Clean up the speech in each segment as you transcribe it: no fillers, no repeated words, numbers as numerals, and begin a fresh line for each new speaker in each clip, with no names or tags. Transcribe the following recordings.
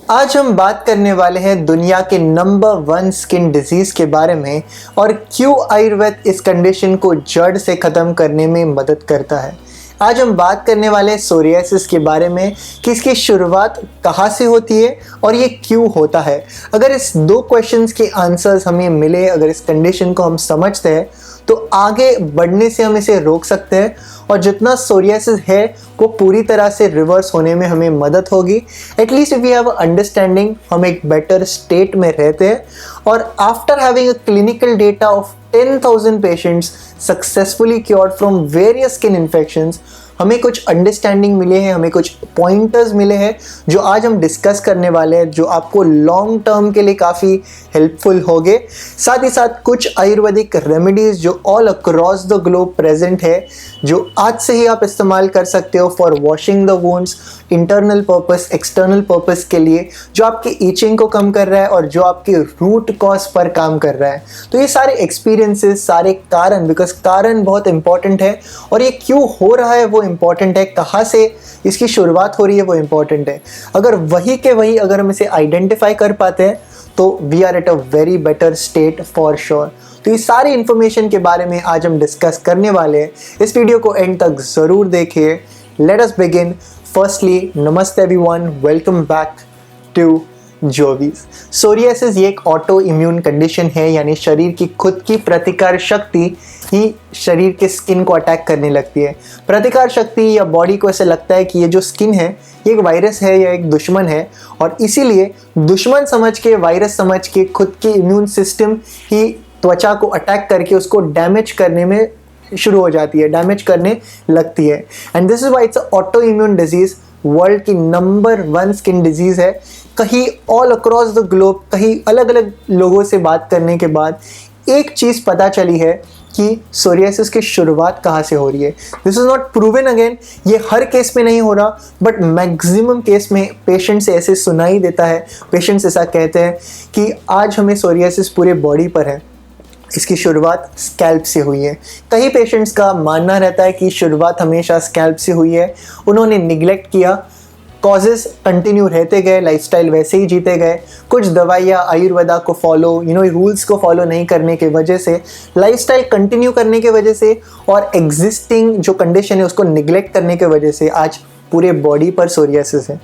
आज हम बात करने वाले हैं दुनिया के नंबर 1 स्किन डिजीज के बारे में और क्यों आयुर्वेद इस कंडीशन को जड़ से ख़त्म करने में मदद करता है। आज हम बात करने वाले हैं सोरियासिस के बारे में कि इसकी शुरुआत कहाँ से होती है और ये क्यों होता है। अगर इस दो क्वेश्चंस के आंसर्स हमें मिले, अगर इस कंडीशन को हम समझते हैं तो आगे बढ़ने से हम इसे रोक सकते हैं और जितना सोरियासिस है वो पूरी तरह से रिवर्स होने में हमें मदद होगी। At least if we have understanding, हम एक बेटर स्टेट में रहते हैं। और after having a clinical data of 10,000 patients successfully cured from various skin infections, हमें कुछ अंडरस्टैंडिंग मिले हैं, हमें कुछ पॉइंटर्स मिले हैं जो आज हम डिस्कस करने वाले हैं, जो आपको लॉन्ग टर्म के लिए काफ़ी हेल्पफुल होंगे। साथ ही साथ कुछ आयुर्वेदिक रेमेडीज़ जो all across the globe present है, जो आज से ही आप इस्तेमाल कर सकते हो for washing the wounds, internal purpose, external purpose के लिए, जो आपकी ईचिंग को कम कर रहा है और जो आपके रूट कॉज पर काम कर रहा है। तो ये सारे एक्सपीरियंसेस, सारे कारण, बिकॉज कारण बहुत इंपॉर्टेंट है और ये क्यों हो रहा है वो इम्पॉर्टेंट है, कहाँ से इसकी शुरुआत हो रही है वो इम्पॉर्टेंट है। अगर वही के वही अगर हम इसे आइडेंटिफाई कर पाते हैं तो we are at a very better state for sure. तो ये सारी इन्फॉर्मेशन के बारे में आज हम डिस्कस करने वाले हैं। इस वीडियो को एंड तक ज़रूर देखिए। Let us begin. Firstly, namaste everyone, welcome back to Jovees. Psoriasis ये एक ऑटो इम्यून कंडीशन है, यानी शरीर की खुद की प्रतिकार शक्ति ही शरीर के स्किन को अटैक करने लगती है। प्रतिकार शक्ति या बॉडी को ऐसे लगता है कि ये जो स्किन है ये एक वायरस है या एक दुश्मन है, और इसीलिए दुश्मन समझ के, वायरस समझ के खुद की इम्यून सिस्टम ही त्वचा को अटैक करके उसको डैमेज करने में शुरू हो जाती है, डैमेज करने लगती है। And this is why it's auto immune disease, world की नंबर 1 स्किन डिजीज है। कहीं ऑल अक्रॉस द ग्लोब, कहीं अलग अलग लोगों से बात करने के बाद एक चीज़ पता चली है कि सोरियासिस की शुरुआत कहाँ से हो रही है। This is not proven again, ये हर केस में नहीं हो रहा, बट मैक्सिमम केस में पेशेंट से ऐसे सुनाई देता है, पेशेंट्स ऐसा कहते हैं कि आज हमें सोरियासिस पूरे बॉडी पर है। इसकी शुरुआत स्कैल्प से हुई है। कई पेशेंट्स का मानना रहता है कि शुरुआत हमेशा स्कैल्प से हुई है, उन्होंने निगलेक्ट किया, कॉजेस कंटिन्यू रहते गए, लाइफस्टाइल वैसे ही जीते गए, कुछ दवाइयाँ आयुर्वेदा को फॉलो, रूल्स को फॉलो नहीं करने की वजह से, लाइफस्टाइल कंटिन्यू करने की वजह से और एग्जिस्टिंग जो कंडीशन है उसको निगलेक्ट करने की वजह से आज पूरे बॉडी पर सोरियासिस है।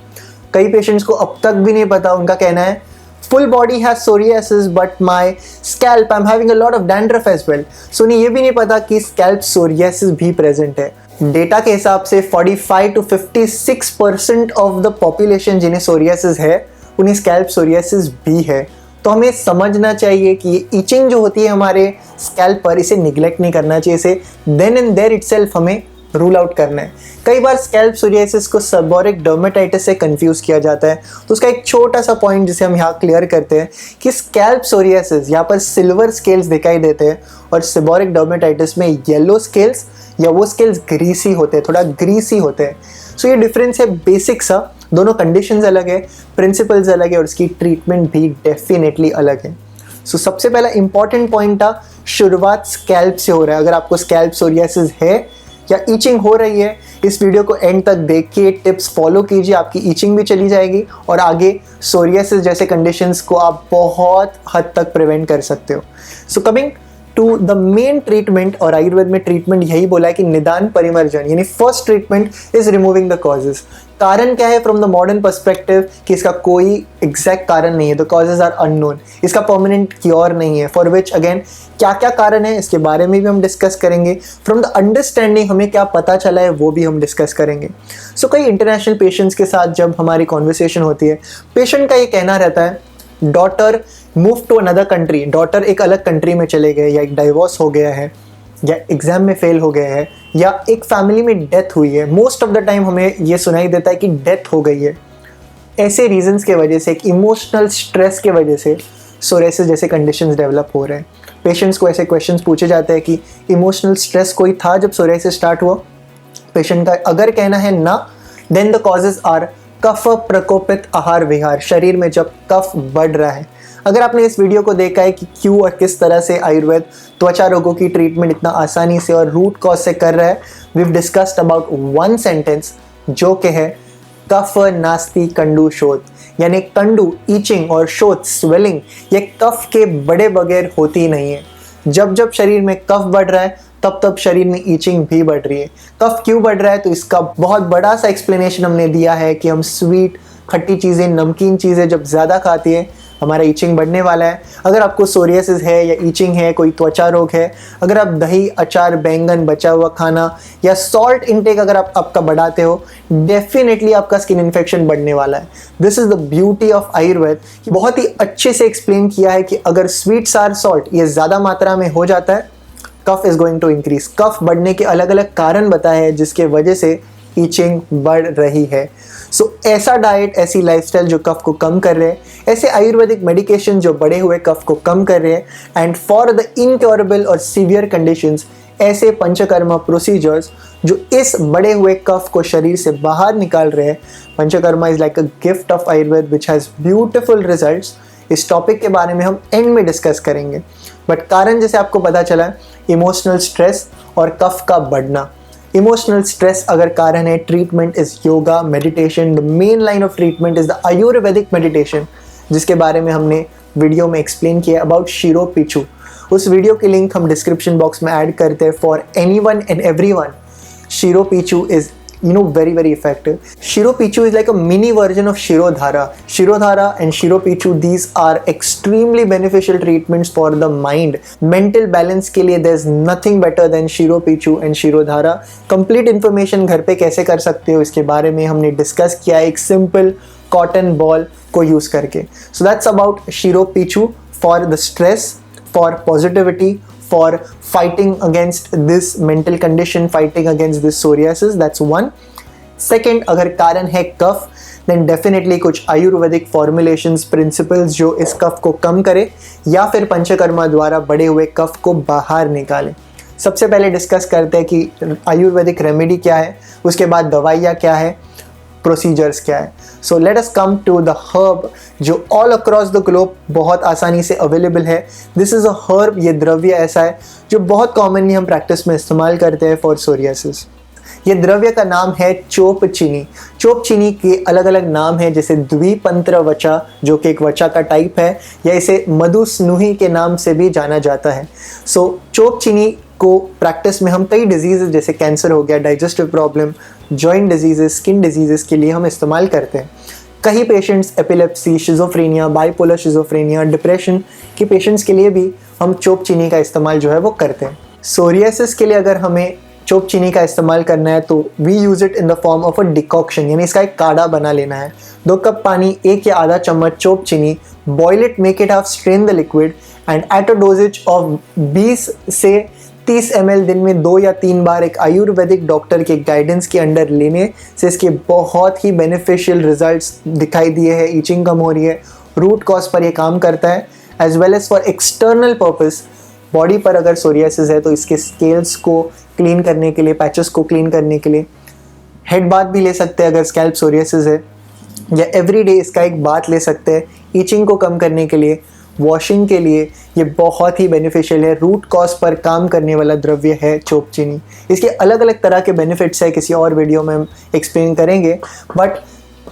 कई पेशेंट्स को अब तक भी नहीं पता, उनका कहना है full body has psoriasis but my scalp I'm having a lot of dandruff as well। सो उन्हें ये भी नहीं पता कि स्कैल्प सोरियासिस भी प्रेजेंट है। डेटा के हिसाब से 45 to 56% ऑफ द पॉपुलेशन जिन्हें सोरियासिस है उन्हें स्कैल्प सोरियासिस भी है। तो हमें समझना चाहिए कि ये ईचिंग जो होती है हमारे स्कैल्प पर, इसे निगलेक्ट नहीं करना चाहिए, इसे देन एंड देयर इटसेल्फ हमें रूल आउट करना है। कई बार स्कैल्प सोरियासिस को सेबोरिक डर्मेटाइटिस से कंफ्यूज किया जाता है, तो उसका एक छोटा सा पॉइंट जिसे हम यहाँ क्लियर करते हैं कि स्कैल्प सोरियासिस यहाँ पर सिल्वर स्केल्स दिखाई देते हैं और सेबोरिक डर्मेटाइटिस में येलो स्केल्स या वो स्केल्स ग्रीसी होते हैं, थोड़ा ग्रीसी होते हैं। सो ये डिफरेंस है बेसिक सा, दोनों कंडीशंस अलग है, प्रिंसिपल्स अलग है और उसकी ट्रीटमेंट भी डेफिनेटली अलग है। सो सबसे पहला इंपॉर्टेंट पॉइंट था, शुरुआत स्कैल्प से हो रहा है। अगर आपको स्कैल्प सोरियासिस है या ईचिंग हो रही है, इस वीडियो को एंड तक देखिए, टिप्स फॉलो कीजिए, आपकी ईचिंग भी चली जाएगी और आगे सोरियासिस जैसे कंडीशंस को आप बहुत हद तक प्रिवेंट कर सकते हो। So coming to the main treatment, और आयुर्वेद में ट्रीटमेंट यही बोला है कि निदान परिमर्जन, यानी first treatment is removing the causes. कारण क्या है फ्रॉम द मॉडर्न पर्सपेक्टिव कि इसका कोई एग्जैक्ट कारण नहीं है, द कॉजेज आर अननोन, इसका परमानेंट क्योर नहीं है, फॉर विच अगेन क्या क्या कारण है इसके बारे में भी हम डिस्कस करेंगे। फ्रॉम द अंडरस्टैंडिंग हमें क्या पता चला है वो भी हम डिस्कस करेंगे। सो कई इंटरनेशनल पेशेंट्स के साथ जब हमारी कॉन्वर्सेशन होती है, पेशेंट का ये कहना रहता है daughter move to another country, daughter एक अलग कंट्री में चले गए, या एक डाइवोर्स हो गया है, या एग्जाम में फेल हो गए हैं, या एक फैमिली में डेथ हुई है। मोस्ट ऑफ द टाइम हमें ये सुनाई देता है कि डेथ हो गई है। ऐसे रीजंस के वजह से, एक इमोशनल स्ट्रेस के वजह से सोरियासिस जैसे कंडीशंस डेवलप हो रहे हैं। पेशेंट्स को ऐसे क्वेश्चंस पूछे जाते हैं कि इमोशनल स्ट्रेस कोई था जब सोरियासिस स्टार्ट हुआ। पेशेंट का अगर कहना है ना, देन द कॉजेज आर कफ प्रकोपित आहार विहार, शरीर में जब कफ बढ़ रहा है। अगर आपने इस वीडियो को देखा है कि क्यों और किस तरह से आयुर्वेद त्वचा रोगों की ट्रीटमेंट इतना आसानी से और रूट कॉज से कर रहा है, we have discussed about one sentence जो कि है कफ नास्ति कंडू शोध, यानी कंडू, ईचिंग और शोथ, स्वेलिंग, ये कफ के बढ़े बगैर होती ही नहीं है। जब जब शरीर में कफ बढ़ रहा है तब तब शरीर में ईचिंग भी बढ़ रही है। कफ क्यों बढ़ रहा है, तो इसका बहुत बड़ा सा एक्सप्लेनेशन हमने दिया है कि हम स्वीट, खट्टी चीज़ें, नमकीन चीज़ें जब ज़्यादा खाती है हमारा ईचिंग बढ़ने वाला है। अगर आपको सोरियासिस है या ईचिंग है, कोई त्वचा रोग है, अगर आप दही, अचार, बैंगन, बचा हुआ खाना या सॉल्ट इनटेक अगर आप आपका बढ़ाते हो, डेफिनेटली आपका स्किन इन्फेक्शन बढ़ने वाला है। This is the beauty of Ayurveda, बहुत ही अच्छे से एक्सप्लेन किया है कि अगर स्वीट, सार, सॉल्ट ये ज़्यादा मात्रा में हो जाता है, कफ इज गोइंग टू इंक्रीज। कफ बढ़ने के अलग अलग कारण बताए हैं जिसके वजह से ईचिंग बढ़ रही है। सो ऐसा डाइट, ऐसी लाइफस्टाइल जो कफ को कम कर रहे हैं, ऐसे आयुर्वेदिक मेडिकेशन जो बढ़े हुए कफ को कम कर रहे हैं, एंड फॉर द इनक्योरेबल और सीवियर कंडीशंस ऐसे पंचकर्मा प्रोसीजर्स जो इस बढ़े हुए कफ को शरीर से बाहर निकाल रहे हैं। Panchakarma is like a gift of Ayurveda which has beautiful results. इस टॉपिक के बारे में हम एंड में डिस्कस करेंगे, बट कारण जैसे आपको पता चला है, इमोशनल स्ट्रेस और कफ का बढ़ना। इमोशनल स्ट्रेस अगर कारण है, treatment is yoga, meditation. The main line of treatment is the Ayurvedic meditation, जिसके बारे में हमने वीडियो में एक्सप्लेन किया अबाउट शिरो पीछू। उस वीडियो की लिंक हम डिस्क्रिप्शन बॉक्स में ऐड करते हैं फॉर एनीवन एंड एवरीवन। शिरो पीछू is very effective. Shiro Pichu is like a mini version of Shirodhara. Shirodhara and Shiro Pichu, these are extremely beneficial treatments for the mind. Mental balance के लिए there's nothing better than Shiro Pichu and Shirodhara. Complete information घर पे कैसे कर सकते हो इसके बारे में हमने डिस्कस किया एक सिंपल कॉटन बॉल को यूज करके। So that's about Shiro Pichu for the stress, for positivity, for fighting against this mental condition, fighting against this psoriasis. That's one. Second, अगर कारण है कफ, then definitely कुछ आयुर्वेदिक formulations, principles जो इस कफ को कम करे या फिर पंचकर्मा द्वारा बढ़े हुए कफ को बाहर निकाले। सबसे पहले डिस्कस करते हैं कि आयुर्वेदिक रेमेडी क्या है, उसके बाद दवाइयाँ क्या है, प्रोसीजर्स क्या है। So let us come to the herb जो ऑल अक्रॉस द ग्लोब बहुत आसानी से अवेलेबल है। दिस इज़ अ हर्ब, ये द्रव्य ऐसा है जो बहुत कॉमनली हम प्रैक्टिस में इस्तेमाल करते हैं फॉर सोरियासिस। ये द्रव्य का नाम है चोप चीनी। चोप चीनी के अलग अलग नाम हैं, जैसे द्विपंत्र वचा जो कि एक वचा का टाइप है, या इसे मधुस्नुही के नाम से भी जाना जाता है। सो चोप चीनी को प्रैक्टिस में हम कई डिजीज़ जैसे कैंसर हो गया, digestive problem, joint diseases, skin diseases के लिए हम इस्तेमाल करते हैं। कई patients epilepsy, schizophrenia, bipolar schizophrenia, depression के पेशेंट्स के लिए भी हम चोप चीनी का इस्तेमाल जो है वो करते हैं। सोरियासिस के लिए अगर हमें चोप चीनी का इस्तेमाल करना है तो we use it in the form of a decoction, यानी इसका एक काढ़ा बना लेना है। 2 कप पानी, 1 या आधा चम्मच चोप चीनी, boil it, make it half, strain the liquid and at a doses of 20 से 30 ml दिन में 2 या 3 बार एक आयुर्वेदिक डॉक्टर के गाइडेंस के अंडर लेने से इसके बहुत ही बेनिफिशियल रिजल्ट्स दिखाई दिए हैं। ईचिंग कम हो रही है, रूट कॉज पर ये काम करता है, as well as for external purpose. Body पर अगर सोरियासिस है तो इसके स्केल्स को क्लीन करने के लिए, पैचेस को क्लीन करने के लिए हेड बाथ भी ले सकते हैं अगर स्कैल्प सोरियासिस है, या एवरीडे इसका एक बाथ ले सकते हैं। ईचिंग को कम करने के लिए, वॉशिंग के लिए ये बहुत ही बेनिफिशियल है। रूट कॉज पर काम करने वाला द्रव्य है चोप चीनी। इसके अलग अलग तरह के बेनिफिट्स है, किसी और वीडियो में हम एक्सप्लेन करेंगे, but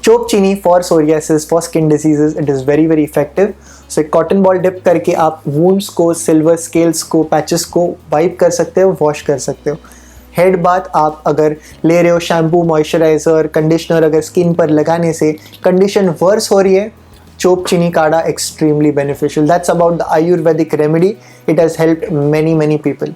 chopchini for psoriasis, for skin diseases, it is very effective. So एक कॉटन बॉल डिप करके आप वुंड्स को, सिल्वर स्केल्स को, पैचेस को वाइप कर सकते हो, वॉश कर सकते हो। हेड बाथ आप अगर ले रहे हो, शैम्पू, मॉइस्चराइजर, कंडीशनर अगर स्किन पर लगाने से कंडीशन वर्स हो रही है, चोप चीनी काढ़ा extremely beneficial. That's about the Ayurvedic remedy. It has helped many people.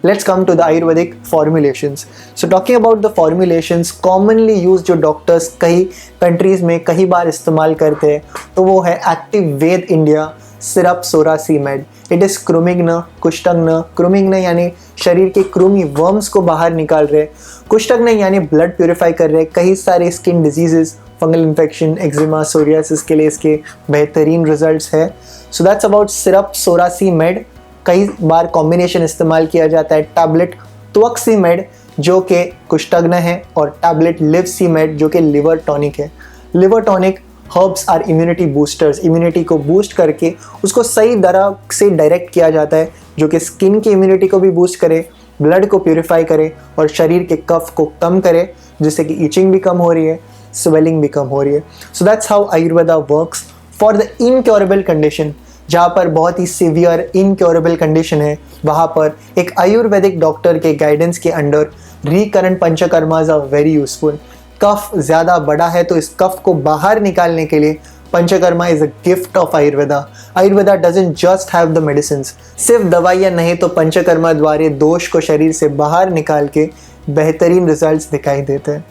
Let's come to the Ayurvedic formulations. So talking about the formulations commonly used जो डॉक्टर्स कई कंट्रीज में कई बार इस्तेमाल करते हैं, तो वो है active Ved India syrup Sorasimed. It is क्रुमिग्न, कुष्ठग्न। क्रुमिग्न यानी शरीर के कृमि वर्म्स को बाहर निकाल रहे, कुष्ठग्न यानी ब्लड प्यूरिफाई कर रहे। कई सारे skin diseases, fungal infection, eczema, psoriasis के लिए इसके बेहतरीन रिजल्ट्स है। So that's about syrup Sorasimed. कई बार कॉम्बिनेशन इस्तेमाल किया जाता है, टैबलेट त्वक्सीमेड जो कि कुष्ठग्न है और टैबलेट लिवसीमेड जो कि लिवर टॉनिक है। Liver tonic herbs are immunity boosters. Immunity को बूस्ट करके उसको सही तरह से डायरेक्ट किया जाता है जो कि स्किन की इम्यूनिटी को भी बूस्ट करे, ब्लड को प्यूरिफाई करे और शरीर के कफ को कम करे, जिससे कि ईचिंग भी कम हो रही है, स्वेलिंग भी कम हो रही है। So that's how Ayurveda works for the incurable condition. जहाँ पर बहुत ही सीवियर इनक्योरेबल कंडीशन है, वहाँ पर एक आयुर्वेदिक डॉक्टर के गाइडेंस के under recurrent panchakarmas are very useful. कफ ज़्यादा बड़ा है तो इस कफ को बाहर निकालने के लिए panchakarma is a gift of Ayurveda. Ayurveda doesn't just have the medicines, सिर्फ दवाइयाँ नहीं तो पंचकर्मा द्वारा दोष को शरीर से बाहर निकाल के बेहतरीन रिजल्ट्स दिखाई देते हैं।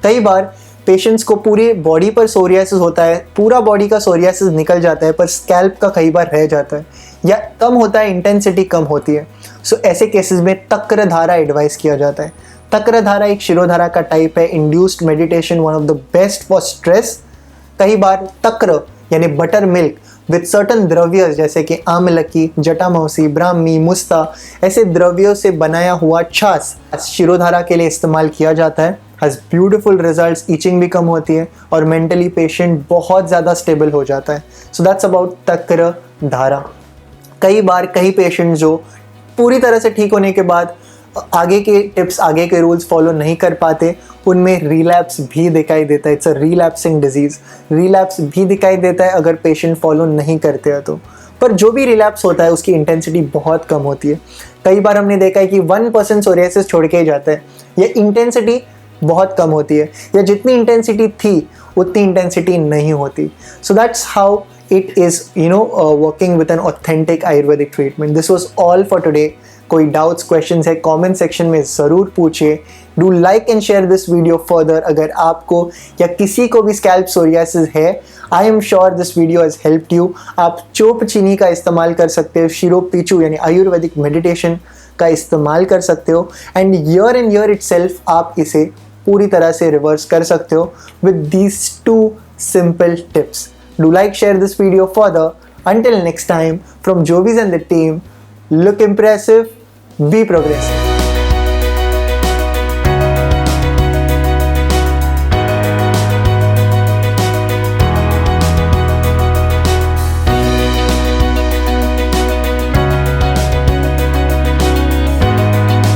कई बार पेशेंट्स को पूरे बॉडी पर सोरियासिस होता है, पूरा बॉडी का सोरियासिस निकल जाता है पर स्कैल्प का कई बार रह जाता है या कम होता है, इंटेंसिटी कम होती है। सो ऐसे केसेस में तक्रधारा एडवाइस किया जाता है। तक्रधारा एक शिरोधारा का टाइप है, induced meditation, one of the best for stress. कई बार तक्र यानी बटर मिल्क विद सर्टन द्रव्य जैसे कि आमलकी, जटामांसी, ब्राह्मी, मुस्ता ऐसे द्रव्यों से बनाया हुआ छाछ शिरोधारा के लिए इस्तेमाल किया जाता है। हैज़ ब्यूटीफुल रिजल्ट्स, ईचिंग भी कम होती है और मेंटली पेशेंट बहुत ज़्यादा स्टेबल हो जाता है। सो दैट्स अबाउट तक्र धारा। कई बार कई पेशेंट जो पूरी तरह से ठीक होने के बाद आगे के टिप्स, आगे के रूल्स फॉलो नहीं कर पाते, उनमें रिलैप्स भी दिखाई देता है। It's a relapsing disease. Relapse भी दिखाई देता है अगर पेशेंट फॉलो नहीं करते हैं तो। पर जो भी रिलैप्स होता है उसकी इंटेंसिटी बहुत कम होती है। कई बार हमने देखा है कि 1% सोरियासिस छोड़ के ही जाता है, या इंटेंसिटी बहुत कम होती है, या जितनी इंटेंसिटी थी उतनी इंटेंसिटी नहीं होती। So that's how it is working with an authentic Ayurvedic treatment. This was all for today. कोई डाउट्स क्वेश्चंस है कमेंट सेक्शन में ज़रूर पूछिए। Do like and share this video further. अगर आपको या किसी को भी स्कैल्प सोरियासिस है, I am sure this video has helped you. आप चोप चीनी का इस्तेमाल कर सकते हो, शिरो पीछू यानी आयुर्वेदिक मेडिटेशन का इस्तेमाल कर सकते हो, एंड ईयर इटसेल्फ आप इसे पूरी तरह से रिवर्स कर सकते हो with these 2 simple tips. Do like, share this video further. Until next time, from Jovis and the team, look impressive, be progressive.